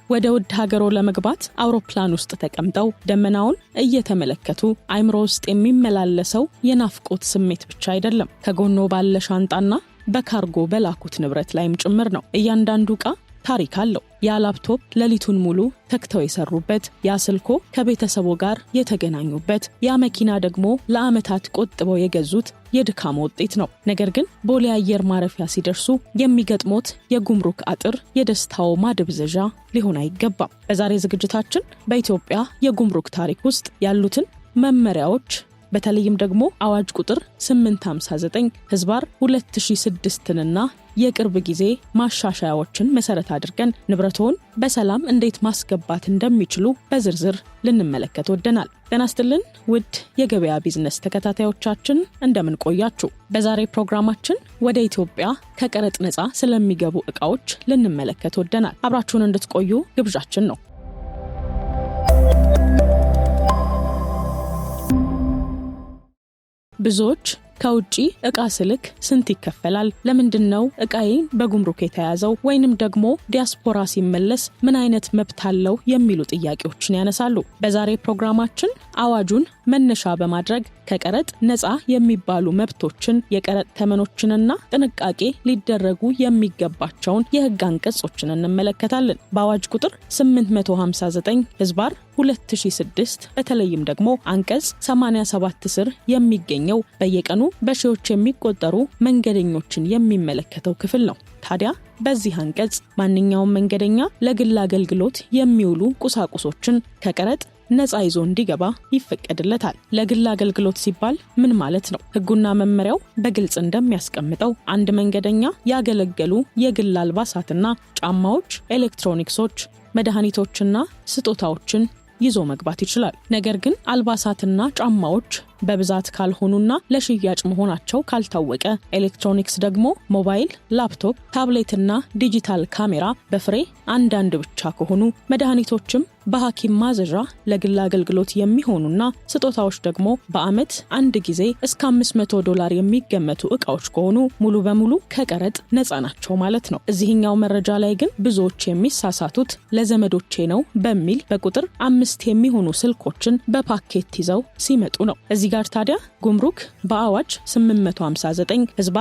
ወደ ውድ ሀገሮ ለመግባት አውሮፕላን ውስጥ ተቀምጠው ደመናውን እየተመለከቱ አይምሮ ውስጥ የሚመላለሰው የናፍቆት ስሜት ብቻ አይደለም። ከጎኖ ባለ ሻንጣና በካርጎ በላኩት ንብረት ላይም ጭምር ነው። እያንዳንዱ ዕቃ ታሪክ አለው። ያ ላፕቶፕ ሌሊቱን ሙሉ ተክተው የሰሩበት፣ ያ ስልኮ ከቤተሰቦ ጋር የተገናኙበት፣ ያ መኪና ደግሞ ለዓመታት ቆጥበው የገዙት የድካም ውጤት ነው። ነገር ግን ቦሌ አየር ማረፊያ ሲደርሱ የሚገጥሙት የጉምሩክ አጥር የደስታው ማደብዘዣ ሊሆን አይገባም። በዛሬ ዝግጅታችን በኢትዮጵያ የጉምሩክ ታሪክ ውስጥ ያሉትን መመሪያዎች በተለይም ደግሞ አዋጅ ቁጥር 859/2006ና የቅርብ ጊዜ ማሻሻያዎችን መሰረት አድርገን ንብረቶን በሰላም እንዴት ማስገባት እንደሚችሉ በዝርዝር ልንመለከት ወደናል። ጤና ይስጥልን ውድ የገበያ ቢዝነስ ተከታታዮቻችን እንደምን ቆያችሁ? በዛሬ ፕሮግራማችን ወደ ኢትዮጵያ ከቀረጥ ነፃ ስለሚገቡ ዕቃዎች ልንመለከት ወደናል። አብራችሁን እንድትቆዩ ግብዣችን ነው። ብዙዎች ከውጪ ዕቃ ስልክ ስንት ይከፈላል? ለምንድነው ዕቃዬን በጉምሩክ የተያዘው? ወይንም ደግሞ ዲያስፖራ ሲመለስ ምን አይነት መብት አለው የሚሉ ጥያቄዎችን ያነሳሉ። በዛሬ ፕሮግራማችን አዋጁን መነሻ በማድረግ ከቀረጥ ነፃ የሚባሉ መብቶችን፣ የቀረጥ ተመኖችንና ጥንቃቄ ሊደረጉ የሚገባቸውን የሕግ አንቀጾችን እንመለከታለን። በአዋጅ ቁጥር 859/2006 በተለይም ደግሞ አንቀጽ 87 ስር የሚገኘው በየቀኑ በሺዎች የሚቆጠሩ መንገደኞችን የሚመለከተው ክፍል ነው። ታዲያ በዚህ አንቀጽ ማንኛውም መንገደኛ ለግል አገልግሎት የሚውሉ ቁሳቁሶችን ከቀረጥ ነፃ ይዞ እንዲገባ ይፈቀድለታል። ለግል አገልግሎት ሲባል ምን ማለት ነው? ሕጉና መመሪያው በግልጽ እንደሚያስቀምጠው አንድ መንገደኛ ያገለገሉ የግል አልባሳትና ጫማዎች፣ ኤሌክትሮኒክሶች፣ መድኃኒቶችና ስጦታዎችን ይዞ መግባት ይችላል። ነገር ግን አልባሳትና ጫማዎች በብዛት ካልሆኑና ለሽያጭ መሆናቸው ካልታወቀ፣ ኤሌክትሮኒክስ ደግሞ ሞባይል፣ ላፕቶፕ፣ ታብሌትና ዲጂታል ካሜራ በፍሬ አንዳንድ ብቻ ከሆኑ፣ መድኃኒቶችም በሐኪም ማዘዣ ለግል አገልግሎት የሚሆኑና ስጦታዎች ደግሞ በአመት አንድ ጊዜ እስከ $500 የሚገመቱ ዕቃዎች ከሆኑ ሙሉ በሙሉ ከቀረጥ ነፃ ናቸው ማለት ነው። እዚህኛው መረጃ ላይ ግን ብዙዎች የሚሳሳቱት ለዘመዶቼ ነው በሚል በቁጥር 5 የሚሆኑ ስልኮችን በፓኬት ይዘው ሲመጡ ነው። እዚህ ጋር ታዲያ ጉምሩክ በአዋጅ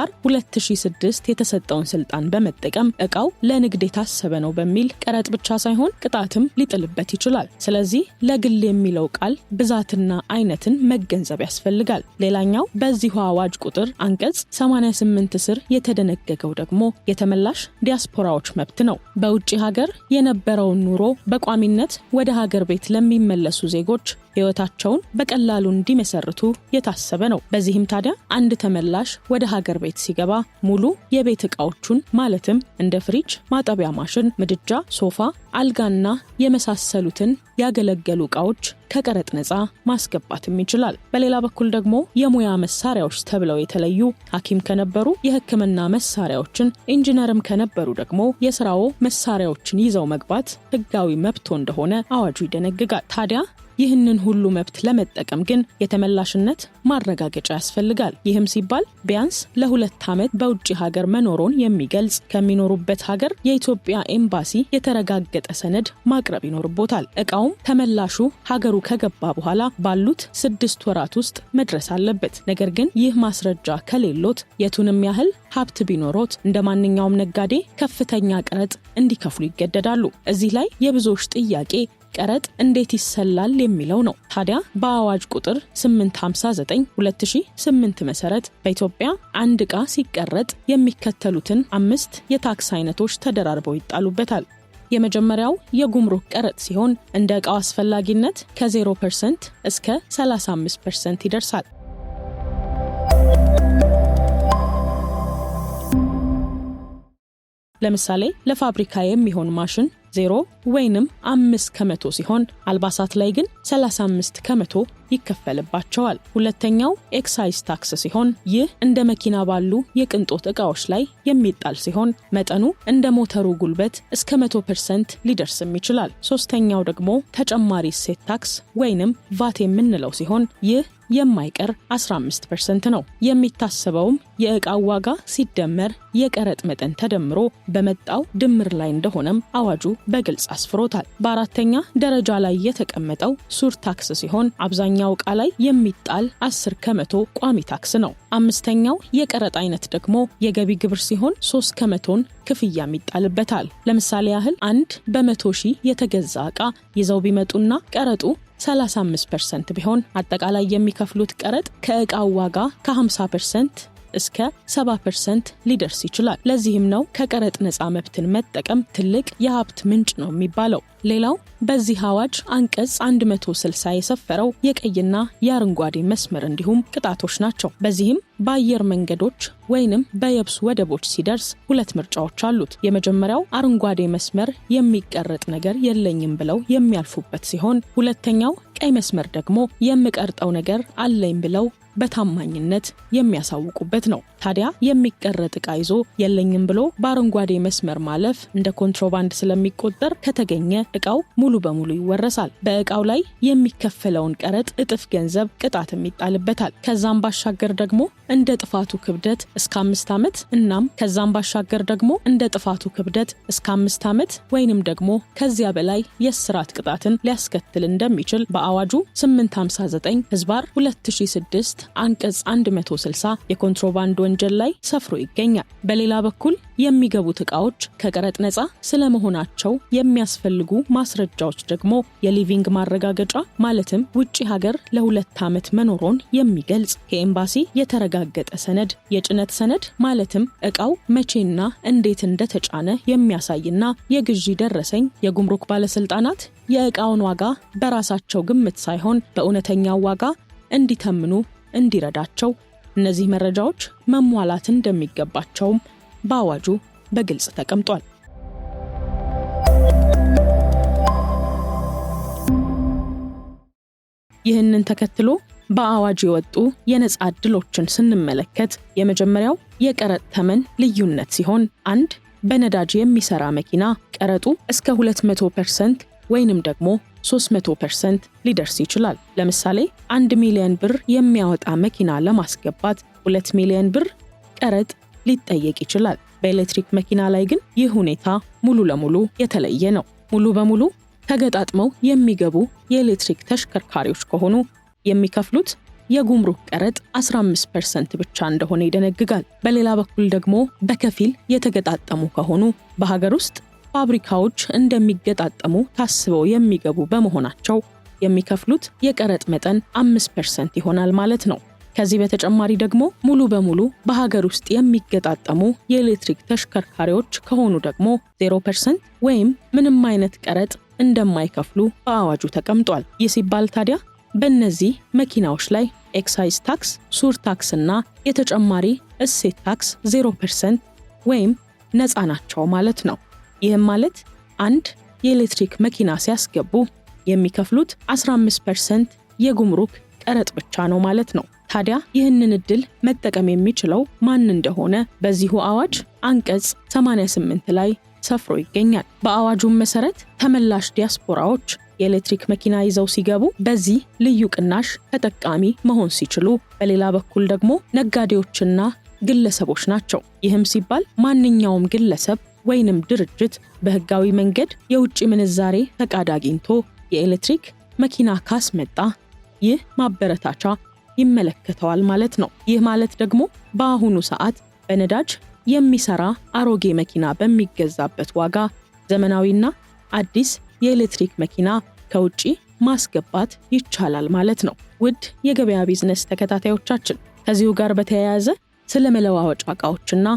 859/2006 የተሰጠውን ስልጣን በመጠቀም ዕቃው ለንግድ የታሰበ ነው በሚል ቀረጥ ብቻ ሳይሆን ቅጣትም ሊጥልበት ይችላል። ስለዚህ ለግል የሚለው ቃል ብዛትና አይነትን መገንዘብ ያስፈልጋል። ሌላኛው በዚሁ አዋጅ ቁጥር አንቀጽ 88 ስር የተደነገገው ደግሞ የተመላሽ ዲያስፖራዎች መብት ነው። በውጪ ሀገር የነበረውን ኑሮ በቋሚነት ወደ ሀገር ቤት ለሚመለሱ ዜጎች ሕይወታቸውን በቀላሉ እንዲመሰርቱ የታሰበ ነው። በዚህም ታዲያ አንድ ተመላሽ ወደ ሀገር ቤት ሲገባ ሙሉ የቤት ዕቃዎቹን ማለትም እንደ ፍሪጅ፣ ማጠቢያ ማሽን፣ ምድጃ፣ ሶፋ፣ አልጋና የመሳሰሉትን ያገለገሉ ዕቃዎች ከቀረጥ ነፃ ማስገባትም ይችላል። በሌላ በኩል ደግሞ የሙያ መሳሪያዎች ተብለው የተለዩ ሐኪም ከነበሩ የሕክምና መሳሪያዎችን፣ ኢንጂነርም ከነበሩ ደግሞ የሥራው መሳሪያዎችን ይዘው መግባት ሕጋዊ መብቶ እንደሆነ አዋጁ ይደነግጋል። ታዲያ ይህንን ሁሉ መብት ለመጠቀም ግን የተመላሽነት ማረጋገጫ ያስፈልጋል። ይህም ሲባል ቢያንስ ለ2 ዓመት በውጪ ሀገር መኖሮን የሚገልጽ ከሚኖሩበት ሀገር የኢትዮጵያ ኤምባሲ የተረጋገጠ ሰነድ ማቅረብ ይኖርቦታል። ዕቃውም ተመላሹ ሀገሩ ከገባ በኋላ ባሉት 6 ወራት ውስጥ መድረስ አለበት። ነገር ግን ይህ ማስረጃ ከሌሎት የቱንም ያህል ሀብት ቢኖሮት እንደ ማንኛውም ነጋዴ ከፍተኛ ቀረጥ እንዲከፍሉ ይገደዳሉ። እዚህ ላይ የብዙዎች ጥያቄ ቀረጥ እንዴት ይሰላል የሚለው ነው። ታዲያ በአዋጅ ቁጥር 859/2008 መሰረት በኢትዮጵያ አንድ ዕቃ ሲቀረጥ የሚከተሉትን 5 የታክስ አይነቶች ተደራርበው ይጣሉበታል። የመጀመሪያው የጉምሩክ ቀረጥ ሲሆን እንደ ዕቃው አስፈላጊነት ከ0% እስከ 35% ይደርሳል። ለምሳሌ ለፋብሪካ የሚሆን ማሽን 0 ወይንም 5% ሲሆን አልባሳት ላይ ግን 35% ይከፈልባቸዋል። ሁለተኛው ኤክሳይዝ ታክስ ሲሆን ይህ እንደ መኪና ባሉ የቅንጦት ዕቃዎች ላይ የሚጣል ሲሆን መጠኑ እንደ ሞተሩ ጉልበት እስከ 100% ሊደርስም ይችላል። ሶስተኛው ደግሞ ተጨማሪ እሴት ታክስ ወይንም ቫት የምንለው ሲሆን ይህ የማይቀር 15% ነው። የሚታሰበውም የዕቃው ዋጋ ሲደመር የቀረጥ መጠን ተደምሮ በመጣው ድምር ላይ እንደሆነም አዋጁ በግልጽ አስፍሮታል። በአራተኛ ደረጃ ላይ የተቀመጠው ሱር ታክስ ሲሆን አብዛኛው ዕቃ ላይ የሚጣል 10% ቋሚ ታክስ ነው። አምስተኛው የቀረጥ አይነት ደግሞ የገቢ ግብር ሲሆን 3% ክፍያም ይጣልበታል። ለምሳሌ ያህል አንድ በ100,000 የተገዛ ዕቃ ይዘው ቢመጡና ቀረጡ 35% ቢሆን አጠቃላይ የሚከፍሉት ቀረጥ ከዕቃው ዋጋ ከ50% እስከ 70% ሊደርስ ይችላል። ለዚህም ነው ከቀረጥ ነፃ መብትን መጠቀም ትልቅ የሀብት ምንጭ ነው የሚባለው። ሌላው በዚህ አዋጅ አንቀጽ 160 የሰፈረው የቀይና የአረንጓዴ መስመር እንዲሁም ቅጣቶች ናቸው። በዚህም በአየር መንገዶች ወይንም በየብስ ወደቦች ሲደርስ ሁለት ምርጫዎች አሉት። የመጀመሪያው አረንጓዴ መስመር የሚቀረጥ ነገር የለኝም ብለው የሚያልፉበት ሲሆን፣ ሁለተኛው ቀይ መስመር ደግሞ የምቀርጠው ነገር አለኝ ብለው በታማኝነት የሚያሳውቁበት ነው። ታዲያ የሚቀረጥ ዕቃ ይዞ የለኝም ብሎ በአረንጓዴ መስመር ማለፍ እንደ ኮንትሮባንድ ስለሚቆጠር ከተገኘ ዕቃው ሙሉ በሙሉ ይወረሳል። በዕቃው ላይ የሚከፈለውን ቀረጥ እጥፍ ገንዘብ ቅጣትም ይጣልበታል። ከዛም ባሻገር ደግሞ እንደ ጥፋቱ ክብደት እስከ 5 ዓመት እናም ከዛም ባሻገር ደግሞ እንደ ጥፋቱ ክብደት እስከ 5 ዓመት ወይንም ደግሞ ከዚያ በላይ የእስራት ቅጣትን ሊያስከትል እንደሚችል በአዋጁ 859/2006 አንቀጽ 160 የኮንትሮባንድ ወንጀል ላይ ሰፍሮ ይገኛል። በሌላ በኩል የሚገቡት ዕቃዎች ከቀረጥ ነፃ ስለመሆናቸው የሚያስፈልጉ ማስረጃዎች ደግሞ የሊቪንግ ማረጋገጫ ማለትም ውጪ ሀገር ለ2 ዓመት መኖሮን የሚገልጽ ከኤምባሲ የተረጋገጠ ሰነድ፣ የጭነት ሰነድ ማለትም ዕቃው መቼና እንዴት እንደተጫነ የሚያሳይና የግዢ ደረሰኝ የጉምሩክ ባለስልጣናት የዕቃውን ዋጋ በራሳቸው ግምት ሳይሆን በእውነተኛው ዋጋ እንዲተምኑ እንዲረዳቸው እነዚህ መረጃዎች መሟላት እንደሚገባቸውም በአዋጁ በግልጽ ተቀምጧል። ይህንን ተከትሎ በአዋጁ የወጡ የነጻ ዕድሎችን ስንመለከት የመጀመሪያው የቀረጥ ተመን ልዩነት ሲሆን አንድ በነዳጅ የሚሰራ መኪና ቀረጡ እስከ 200% ወይንም ደግሞ 300% ሊደርስ ይችላል። ለምሳሌ 1 ሚሊዮን ብር የሚያወጣ መኪና ለማስገባት 2 ሚሊዮን ብር ቀረጥ ሊጠየቅ ይችላል። በኤሌክትሪክ መኪና ላይ ግን ይህ ሁኔታ ሙሉ ለሙሉ የተለየ ነው። ሙሉ በሙሉ ተገጣጥመው የሚገቡ የኤሌክትሪክ ተሽከርካሪዎች ከሆኑ የሚከፍሉት የጉምሩክ ቀረጥ 15% ብቻ እንደሆነ ይደነግጋል። በሌላ በኩል ደግሞ በከፊል የተገጣጠሙ ከሆኑ በሀገር ውስጥ ፋብሪካዎች እንደሚገጣጠሙ ታስበው የሚገቡ በመሆናቸው የሚከፍሉት የቀረጥ መጠን 5% ይሆናል ማለት ነው። ከዚህ በተጨማሪ ደግሞ ሙሉ በሙሉ በሀገር ውስጥ የሚገጣጠሙ የኤሌክትሪክ ተሽከርካሪዎች ከሆኑ ደግሞ 0% ወይም ምንም አይነት ቀረጥ እንደማይከፍሉ በአዋጁ ተቀምጧል። ይህ ሲባል ታዲያ በእነዚህ መኪናዎች ላይ ኤክሳይዝ ታክስ፣ ሱር ታክስ እና የተጨማሪ እሴት ታክስ 0% ወይም ነፃ ናቸው ማለት ነው። ይህም ማለት አንድ የኤሌክትሪክ መኪና ሲያስገቡ የሚከፍሉት 15% የጉምሩክ ቀረጥ ብቻ ነው ማለት ነው። ታዲያ ይህንን እድል መጠቀም የሚችለው ማን እንደሆነ በዚሁ አዋጅ አንቀጽ 88 ላይ ሰፍሮ ይገኛል። በአዋጁም መሰረት ተመላሽ ዲያስፖራዎች የኤሌክትሪክ መኪና ይዘው ሲገቡ በዚህ ልዩ ቅናሽ ተጠቃሚ መሆን ሲችሉ፣ በሌላ በኩል ደግሞ ነጋዴዎችና ግለሰቦች ናቸው። ይህም ሲባል ማንኛውም ግለሰብ ወይንም ድርጅት በህጋዊ መንገድ የውጭ ምንዛሬ ፈቃድ አግኝቶ የኤሌክትሪክ መኪና ካስመጣ ይህ ማበረታቻ ይመለከተዋል ማለት ነው። ይህ ማለት ደግሞ በአሁኑ ሰዓት በነዳጅ የሚሰራ አሮጌ መኪና በሚገዛበት ዋጋ ዘመናዊና አዲስ የኤሌክትሪክ መኪና ከውጪ ማስገባት ይቻላል ማለት ነው። ውድ የገበያ ቢዝነስ ተከታታዮቻችን ከዚሁ ጋር በተያያዘ ስለ መለዋወጫ ዕቃዎችና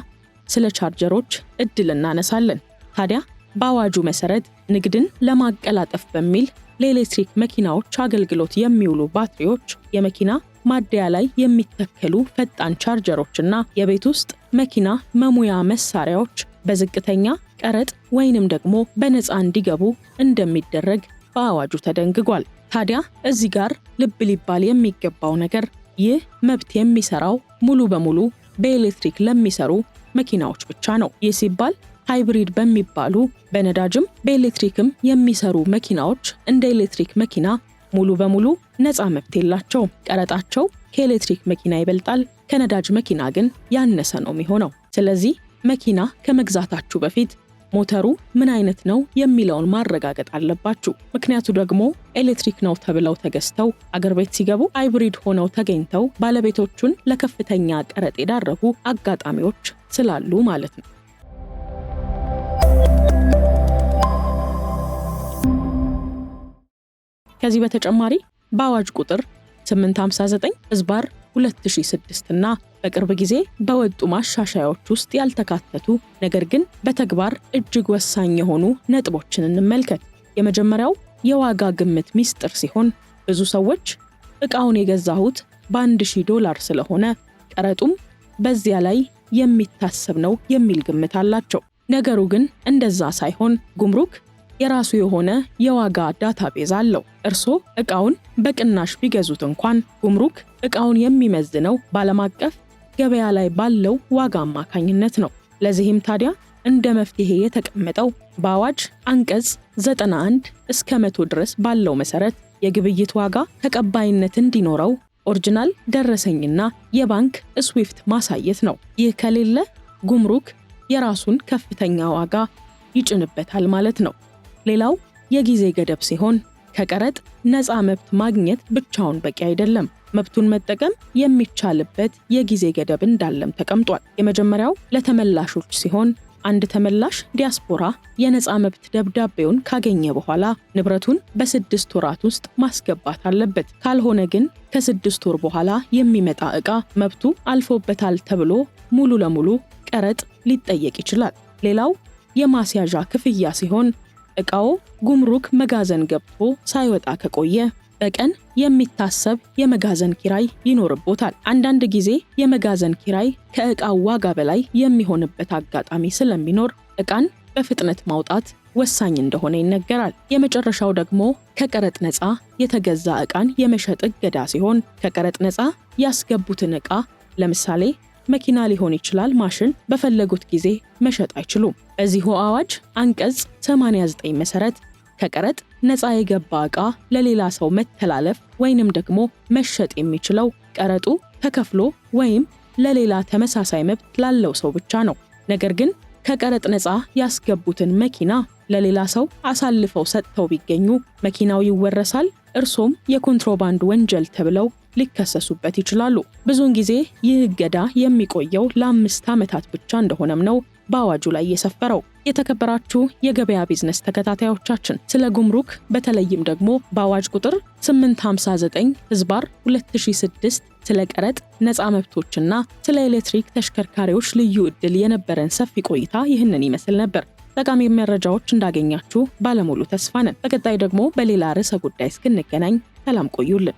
ስለ ቻርጀሮች እድል እናነሳለን። ታዲያ በአዋጁ መሰረት ንግድን ለማቀላጠፍ በሚል ለኤሌክትሪክ መኪናዎች አገልግሎት የሚውሉ ባትሪዎች፣ የመኪና ማደያ ላይ የሚተከሉ ፈጣን ቻርጀሮችና የቤት ውስጥ መኪና መሙያ መሳሪያዎች በዝቅተኛ ቀረጥ ወይንም ደግሞ በነፃ እንዲገቡ እንደሚደረግ በአዋጁ ተደንግጓል። ታዲያ እዚህ ጋር ልብ ሊባል የሚገባው ነገር ይህ መብት የሚሰራው ሙሉ በሙሉ በኤሌክትሪክ ለሚሰሩ መኪናዎች ብቻ ነው። ይህ ሲባል ሃይብሪድ በሚባሉ በነዳጅም በኤሌክትሪክም የሚሰሩ መኪናዎች እንደ ኤሌክትሪክ መኪና ሙሉ በሙሉ ነፃ መብት የላቸውም። ቀረጣቸው ከኤሌክትሪክ መኪና ይበልጣል፣ ከነዳጅ መኪና ግን ያነሰ ነው የሚሆነው። ስለዚህ መኪና ከመግዛታችሁ በፊት ሞተሩ ምን አይነት ነው የሚለውን ማረጋገጥ አለባችሁ። ምክንያቱ ደግሞ ኤሌክትሪክ ነው ተብለው ተገዝተው አገር ቤት ሲገቡ ሃይብሪድ ሆነው ተገኝተው ባለቤቶቹን ለከፍተኛ ቀረጥ የዳረጉ አጋጣሚዎች ስላሉ ማለት ነው። ከዚህ በተጨማሪ በአዋጅ ቁጥር 859/2006 እና በቅርብ ጊዜ በወጡ ማሻሻያዎች ውስጥ ያልተካተቱ ነገር ግን በተግባር እጅግ ወሳኝ የሆኑ ነጥቦችን እንመልከት። የመጀመሪያው የዋጋ ግምት ሚስጥር ሲሆን ብዙ ሰዎች ዕቃውን የገዛሁት $1000 ስለሆነ ቀረጡም በዚያ ላይ የሚታሰብ ነው የሚል ግምት አላቸው። ነገሩ ግን እንደዛ ሳይሆን ጉምሩክ የራሱ የሆነ የዋጋ ዳታቤዝ አለው። እርስዎ ዕቃውን በቅናሽ ቢገዙት እንኳን ጉምሩክ ዕቃውን የሚመዝነው በዓለም አቀፍ ገበያ ላይ ባለው ዋጋ አማካኝነት ነው። ለዚህም ታዲያ እንደ መፍትሄ የተቀመጠው በአዋጅ አንቀጽ 91 እስከ 100 ድረስ ባለው መሰረት የግብይት ዋጋ ተቀባይነት እንዲኖረው ኦሪጂናል ደረሰኝና የባንክ ስዊፍት ማሳየት ነው። ይህ ከሌለ ጉምሩክ የራሱን ከፍተኛ ዋጋ ይጭንበታል ማለት ነው። ሌላው የጊዜ ገደብ ሲሆን ከቀረጥ ነፃ መብት ማግኘት ብቻውን በቂ አይደለም። መብቱን መጠቀም የሚቻልበት የጊዜ ገደብ እንዳለም ተቀምጧል። የመጀመሪያው ለተመላሾች ሲሆን አንድ ተመላሽ ዲያስፖራ የነፃ መብት ደብዳቤውን ካገኘ በኋላ ንብረቱን በ6 ወራት ውስጥ ማስገባት አለበት። ካልሆነ ግን ከ6 ወር በኋላ የሚመጣ ዕቃ መብቱ አልፎበታል ተብሎ ሙሉ ለሙሉ ቀረጥ ሊጠየቅ ይችላል። ሌላው የማስያዣ ክፍያ ሲሆን ዕቃው ጉምሩክ መጋዘን ገብቶ ሳይወጣ ከቆየ በቀን የሚታሰብ የመጋዘን ኪራይ ይኖርቦታል። አንዳንድ ጊዜ የመጋዘን ኪራይ ከዕቃው ዋጋ በላይ የሚሆንበት አጋጣሚ ስለሚኖር ዕቃን በፍጥነት ማውጣት ወሳኝ እንደሆነ ይነገራል። የመጨረሻው ደግሞ ከቀረጥ ነፃ የተገዛ ዕቃን የመሸጥ እገዳ ሲሆን ከቀረጥ ነፃ ያስገቡትን ዕቃ ለምሳሌ መኪና ሊሆን ይችላል፣ ማሽን በፈለጉት ጊዜ መሸጥ አይችሉም። በዚሁ አዋጅ አንቀጽ 89 መሰረት ከቀረጥ ነፃ የገባ ዕቃ ለሌላ ሰው መተላለፍ ወይንም ደግሞ መሸጥ የሚችለው ቀረጡ ተከፍሎ ወይም ለሌላ ተመሳሳይ መብት ላለው ሰው ብቻ ነው። ነገር ግን ከቀረጥ ነፃ ያስገቡትን መኪና ለሌላ ሰው አሳልፈው ሰጥተው ቢገኙ መኪናው ይወረሳል፣ እርሶም የኮንትሮባንድ ወንጀል ተብለው ሊከሰሱበት ይችላሉ። ብዙውን ጊዜ ይህ እገዳ የሚቆየው ለ5 ዓመታት ብቻ እንደሆነም ነው በአዋጁ ላይ የሰፈረው። የተከበራችሁ የገበያ ቢዝነስ ተከታታዮቻችን ስለ ጉምሩክ በተለይም ደግሞ በአዋጅ ቁጥር 859/2006 ስለ ቀረጥ ነፃ መብቶችና ስለ ኤሌክትሪክ ተሽከርካሪዎች ልዩ ዕድል የነበረን ሰፊ ቆይታ ይህንን ይመስል ነበር። ጠቃሚ መረጃዎች እንዳገኛችሁ ባለሙሉ ተስፋ ነን። በቀጣይ ደግሞ በሌላ ርዕሰ ጉዳይ እስክንገናኝ ሰላም ቆዩልን።